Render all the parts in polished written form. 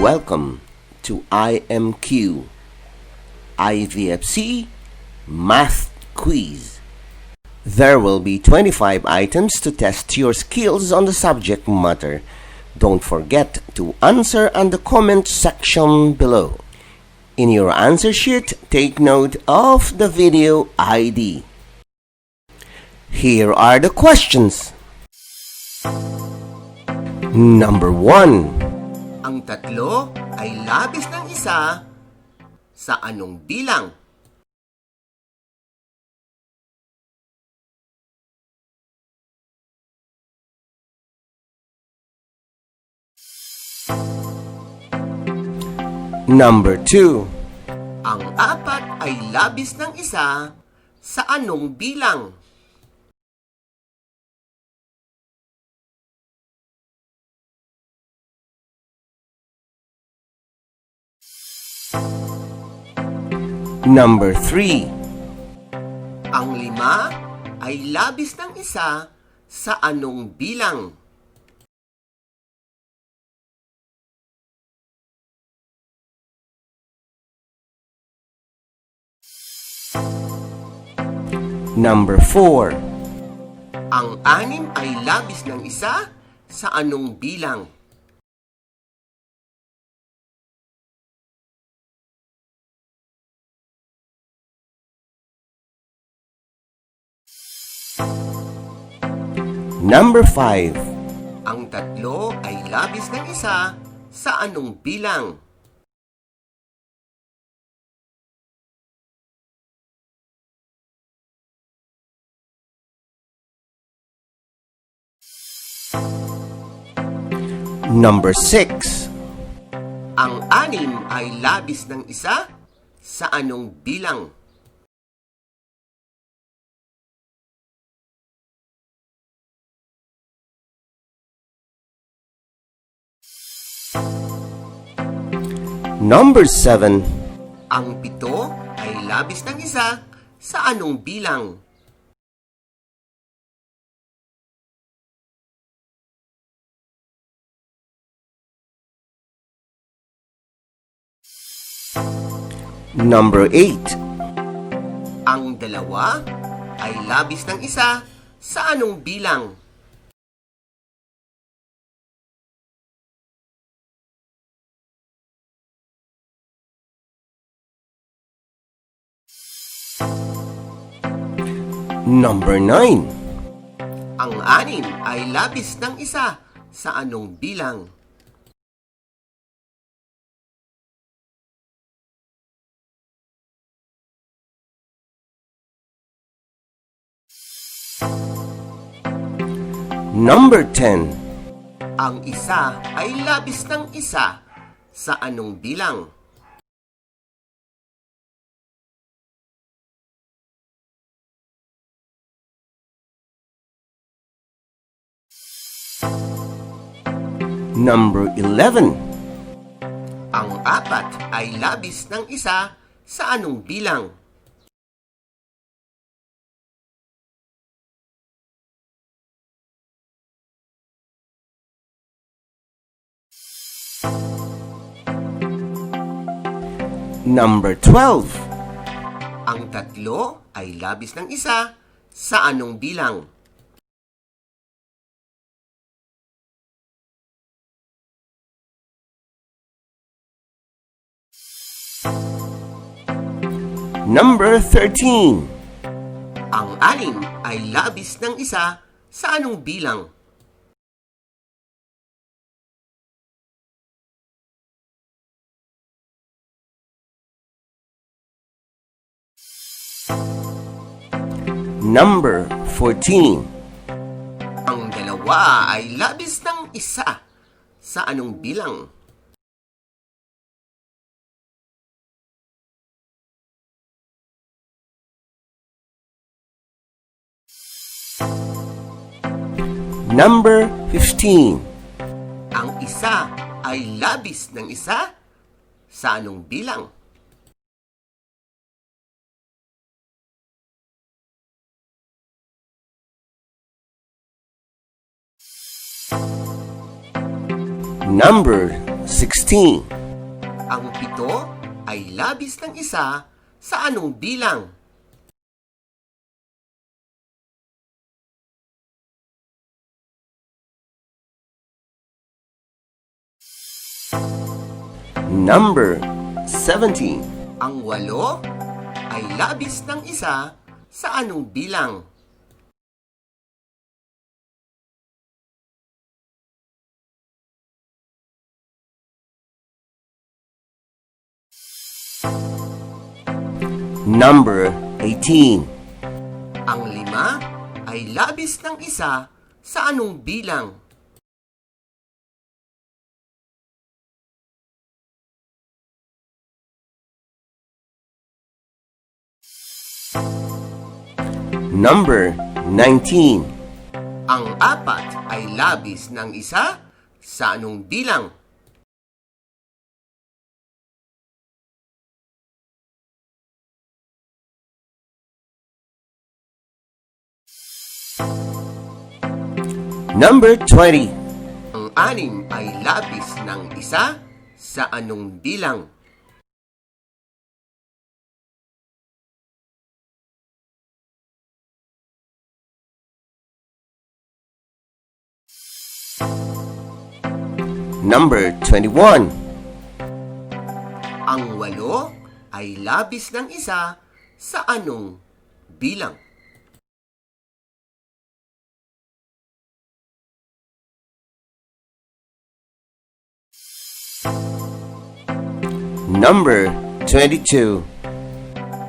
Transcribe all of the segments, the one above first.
Welcome to IMQ IVFC Math Quiz. There will be 25 items to test your skills on the subject matter. Don't forget to answer on the comment section below. In your answer sheet, take note of the video ID. Here are the questions. Number 1. Ang tatlo ay labis ng isa sa anong bilang? Number 2. Ang apat ay labis ng isa sa anong bilang? Number 3. Ang 5 ay labis ng isa sa anong bilang? Number 4. Ang 6 ay labis ng isa sa anong bilang? Number 5. Ang 3 ay labis ng isa sa anong bilang? Number 6. Ang 6 ay labis ng isa sa anong bilang? Number 7. Ang 7 ay labis ng isa sa anong bilang? Number 8. Ang 2 ay labis ng isa sa anong bilang? Number 9. Ang 6 ay labis ng isa sa anong bilang? Number 10. Ang 1 ay labis ng isa sa anong bilang? Number 11. Ang 4 ay labis ng isa sa anong bilang? Number 12. Ang 3 ay labis ng isa sa anong bilang? Number 13. Ang 6 ay labis ng isa sa anong bilang? Number 14. Ang 2 ay labis ng isa sa anong bilang? Number 15. Ang 1 ay labis ng isa sa anong bilang? Number 16. Ang 7 ay labis ng isa sa anong bilang? Number 17. Ang 8 ay labis ng isa sa anong bilang? Number 18. Ang 5 ay labis ng isa sa anong bilang? Number 19. Ang 4 ay labis ng isa sa anong bilang? Number 20. Ang 6 ay labis ng isa sa anong bilang? Number 21. Ang 8 ay labis ng isa sa anong bilang? Number 22.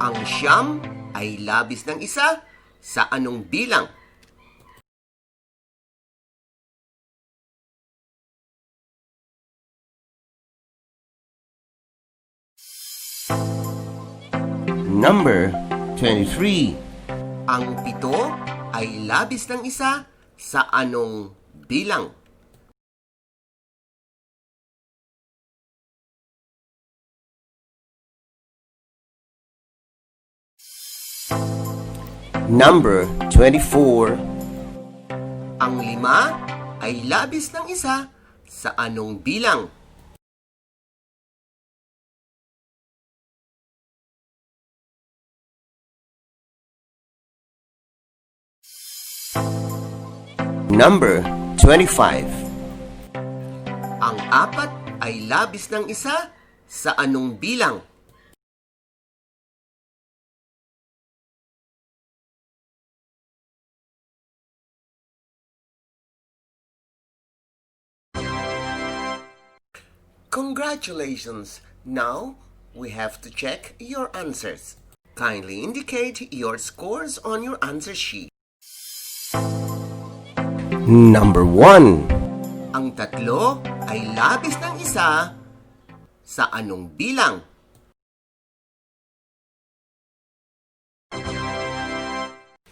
Ang 9 ay labis ng isa sa anong bilang? Number 23. Ang 7 ay labis ng isa sa anong bilang? Number 24. Ang 5 ay labis ng isa sa anong bilang? Number 25. Ang 4 ay labis ng isa sa anong bilang? Congratulations! Now, we have to check your answers. Kindly indicate your scores on your answer sheet. Number 1. Ang 3 ay labis ng isa sa anong bilang?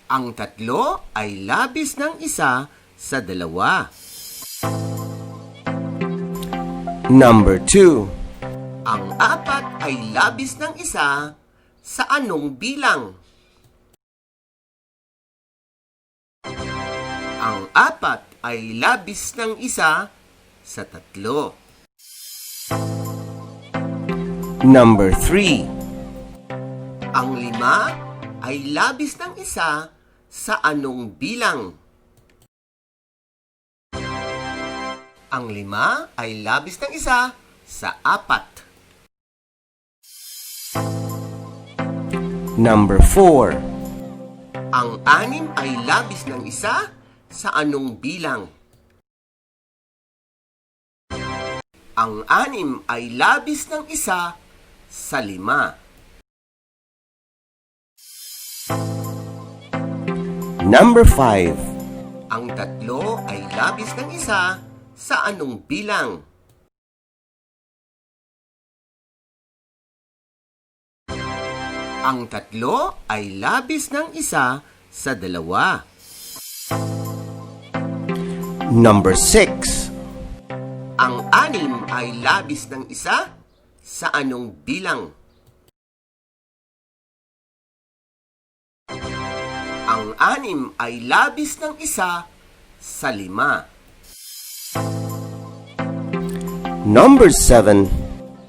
Ang 3 ay labis ng isa sa 2. Number 2. Ang 4 ay labis ng isa sa anong bilang? Ang 4 ay labis ng isa sa 3. Number 3. Ang 5 ay labis ng isa sa anong bilang? Ang 5 ay labis ng isa sa 4. Number 4. Ang 6 ay labis ng isa sa anong bilang? Ang 6 ay labis ng isa sa 5. Number 5. Ang 3 ay labis ng isa sa anong bilang? Ang 3 ay labis ng isa sa 2. Number 6. Ang 6 ay labis ng isa sa anong bilang? Ang 6 ay labis ng isa sa 5. Number 7.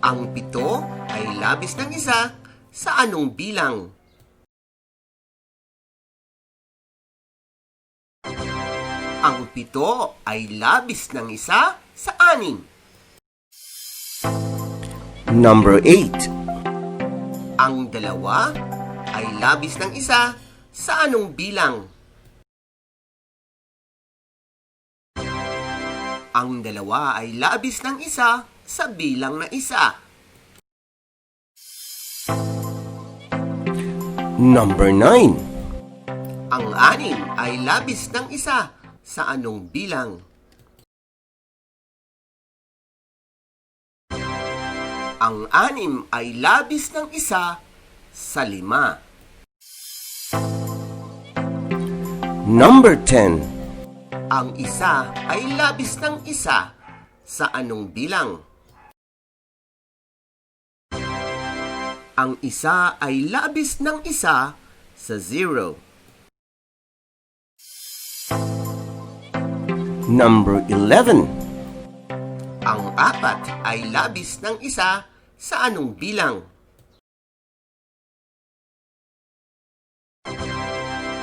Ang 7 ay labis ng isa sa anong bilang? Ang 7 ay labis ng isa sa 6. Number 8. Ang 2 ay labis ng isa sa anong bilang? Ang 2 ay labis ng isa sa bilang na isa. Number 9. Ang 6 ay labis ng isa sa anong bilang? Ang 6 ay labis ng isa sa 5. Number 10. Ang 1 ay labis ng isa sa anong bilang? Ang 1 ay labis ng isa sa 0. Number 11. Ang 4 ay labis ng isa sa anong bilang?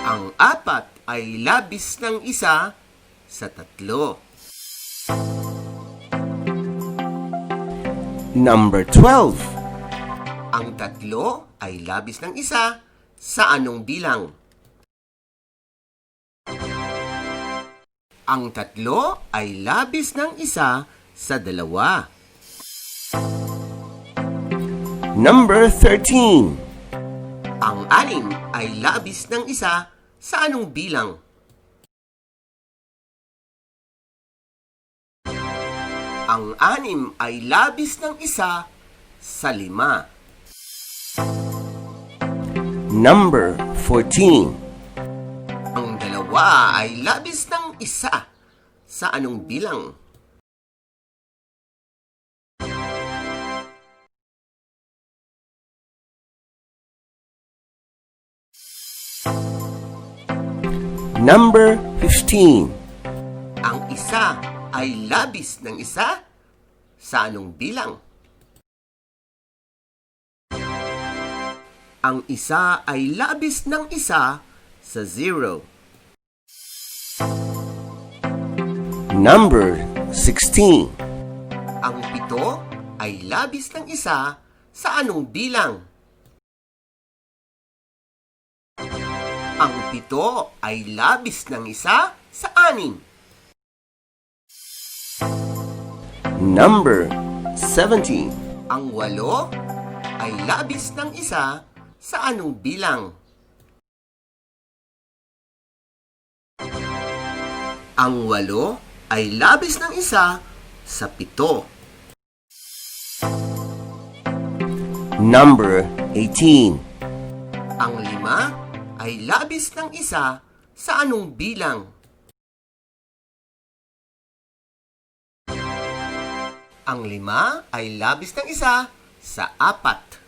Ang 4 ay labis ng isa sa 3. Number 12. Ang 3 ay labis ng isa sa anong bilang? Ang 3 ay labis ng isa sa 2. Number 13. Ang 6 ay labis ng isa sa anong bilang? Ang 6 ay labis ng isa sa 5. Number 14. Ang 2 ay labis ng isa sa anong bilang? Number 15. Ang 1 ay labis ng isa sa anong bilang? Ang 1 ay labis ng isa sa 0. Number 16. Ang 7 ay labis ng isa sa anong bilang? Ang 7 ay labis ng isa sa 6. Number 17. Ang 8 ay labis ng isa sa anong bilang? Ang 8 ay labis ng isa sa 7. Number 18. Ang 5 ay labis ng isa sa anong bilang? Ang 5 ay labis ng isa sa 4.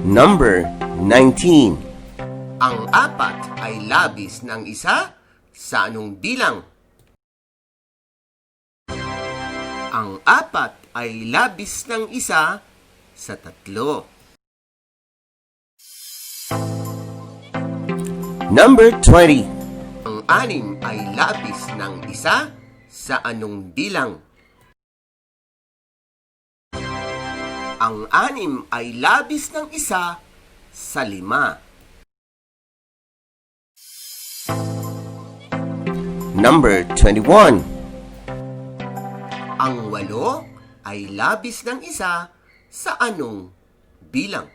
Number 19. Ang 4 ay labis ng isa sa anong bilang? Ang 4 ay labis ng isa sa 3. Number 20. Ang 6 ay labis ng isa sa anong bilang? Ang 6 ay labis ng isa sa 5. Number 21. Ang 8 ay labis ng isa sa anong bilang?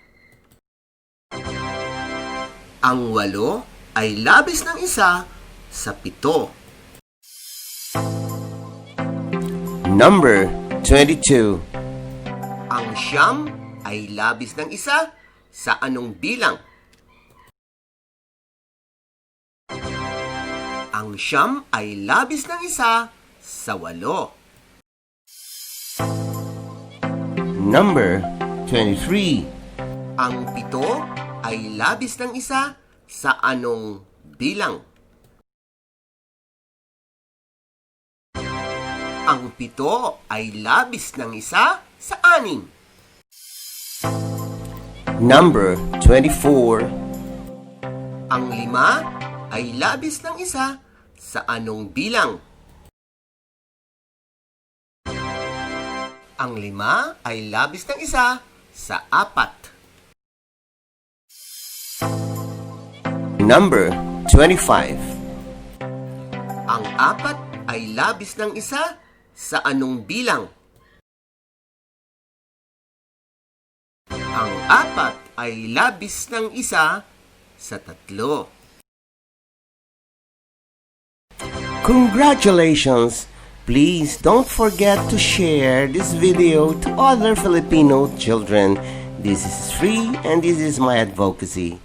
Ang 8 ay labis ng isa sa 7. Number 22. Ang 9 ay labis ng isa sa anong bilang? Ang 9 ay labis ng isa sa 8. Number 23. Ang 7 ay labis ng isa sa anong bilang? Ang 7 ay labis ng isa sa 6. Number 24. Ang 5 ay labis ng isa sa anong bilang? Ang 5 ay labis ng isa sa 4. Number 25. Ang 4 ay labis ng isa sa anong bilang? Ang 4 ay labis ng isa sa 3. Congratulations! Please don't forget to share this video to other Filipino children. This is free and this is my advocacy.